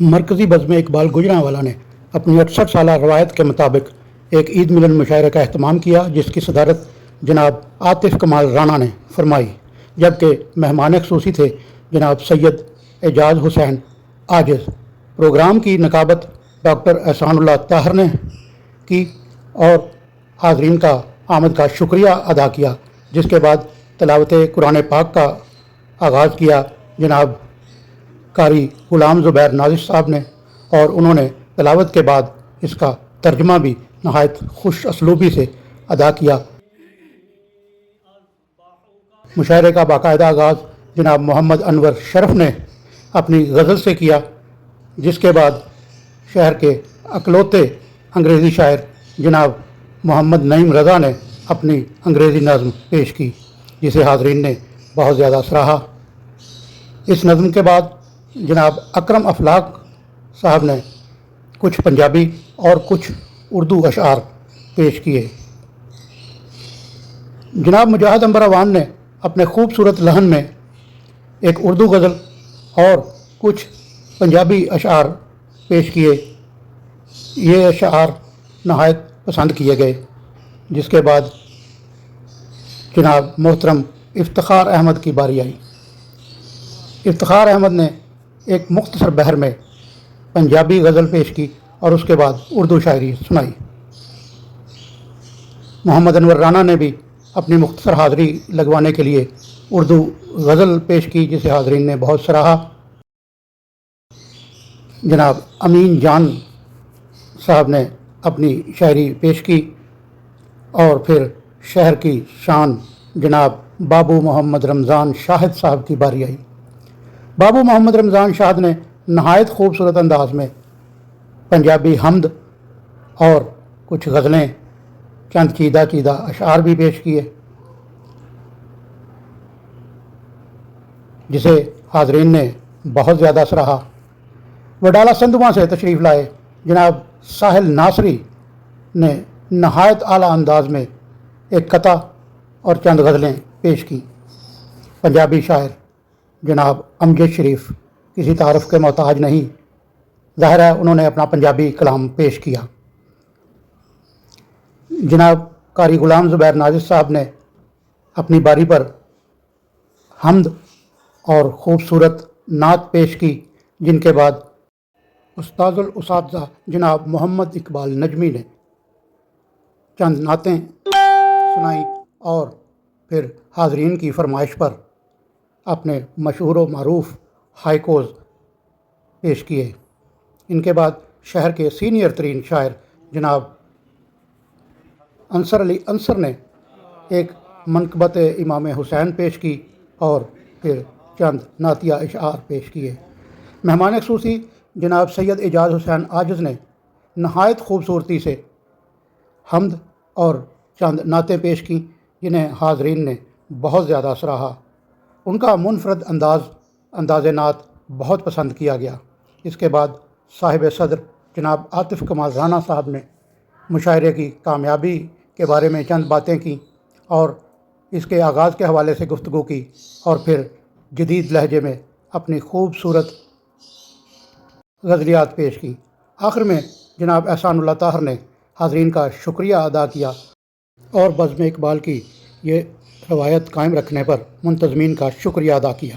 مرکزی بزم اقبال گوجرانوالہ نے اپنی 68 سالہ روایت کے مطابق ایک عید ملن مشاعرے کا اہتمام کیا، جس کی صدارت جناب عاطف کمال رانا نے فرمائی، جبکہ مہمان خصوصی تھے جناب سید اعجاز حسین عاجز۔ پروگرام کی نقابت ڈاکٹر احسان اللہ طاہر نے کی اور حاضرین کا آمد کا شکریہ ادا کیا، جس کے بعد تلاوت قرآن پاک کا آغاز کیا جناب قاری غلام زبیر نازش صاحب نے، اور انہوں نے تلاوت کے بعد اس کا ترجمہ بھی نہایت خوش اسلوبی سے ادا کیا۔ مشاعرے کا باقاعدہ آغاز جناب محمد انور شرف نے اپنی غزل سے کیا، جس کے بعد شہر کے اکلوتے انگریزی شاعر جناب محمد نعیم رضا نے اپنی انگریزی نظم پیش کی، جسے حاضرین نے بہت زیادہ سراہا۔ اس نظم کے بعد جناب اکرم افلاق صاحب نے کچھ پنجابی اور کچھ اردو اشعار پیش کیے۔ جناب مجاہد امبراوان نے اپنے خوبصورت لحن میں ایک اردو غزل اور کچھ پنجابی اشعار پیش کیے۔ یہ اشعار نہایت پسند کیے گئے، جس کے بعد جناب محترم افتخار احمد کی باری آئی۔ افتخار احمد نے ایک مختصر بحر میں پنجابی غزل پیش کی اور اس کے بعد اردو شاعری سنائی۔ محمد انور رانا نے بھی اپنی مختصر حاضری لگوانے کے لیے اردو غزل پیش کی، جسے حاضرین نے بہت سراہا۔ جناب امین جان صاحب نے اپنی شاعری پیش کی، اور پھر شہر کی شان جناب بابو محمد رمضان شاہد صاحب کی باری آئی۔ بابو محمد رمضان شاہد نے نہایت خوبصورت انداز میں پنجابی حمد اور کچھ غزلیں، چند چیدہ چیدہ اشعار بھی پیش کیے، جسے حاضرین نے بہت زیادہ سراہا۔ وڈالہ سندھواں سے تشریف لائے جناب ساحل ناصری نے نہایت اعلیٰ انداز میں ایک قطع اور چند غزلیں پیش کی۔ پنجابی شاعر جناب امجد شریف کسی تعارف کے محتاج نہیں، ظاہر ہے انہوں نے اپنا پنجابی کلام پیش کیا۔ جناب قاری غلام زبیر نازش صاحب نے اپنی باری پر حمد اور خوبصورت نعت پیش کی، جن کے بعد استاذ الاساتذہ جناب محمد اقبال نجمی نے چند نعتیں سنائیں اور پھر حاضرین کی فرمائش پر اپنے مشہور و معروف ہائیکوز پیش کیے۔ ان کے بعد شہر کے سینئر ترین شاعر جناب انصر علی انصر نے ایک منقبت امام حسین پیش کی اور پھر چند نعتیہ اشعار پیش کیے۔ مہمان خصوصی جناب سید اعجاز حسین عاجز نے نہایت خوبصورتی سے حمد اور چند نعتیں پیش کیں، جنہیں حاضرین نے بہت زیادہ سراہا۔ ان کا منفرد انداز نعت بہت پسند کیا گیا۔ اس کے بعد صاحب صدر جناب عاطف کمال رانا صاحب نے مشاعرے کی کامیابی کے بارے میں چند باتیں کیں اور اس کے آغاز کے حوالے سے گفتگو کی، اور پھر جدید لہجے میں اپنی خوبصورت غزلیات پیش کی۔ آخر میں جناب احسان اللہ طاہر نے حاضرین کا شکریہ ادا کیا اور بزم اقبال کی یہ روایت قائم رکھنے پر منتظمین کا شکریہ ادا کیا۔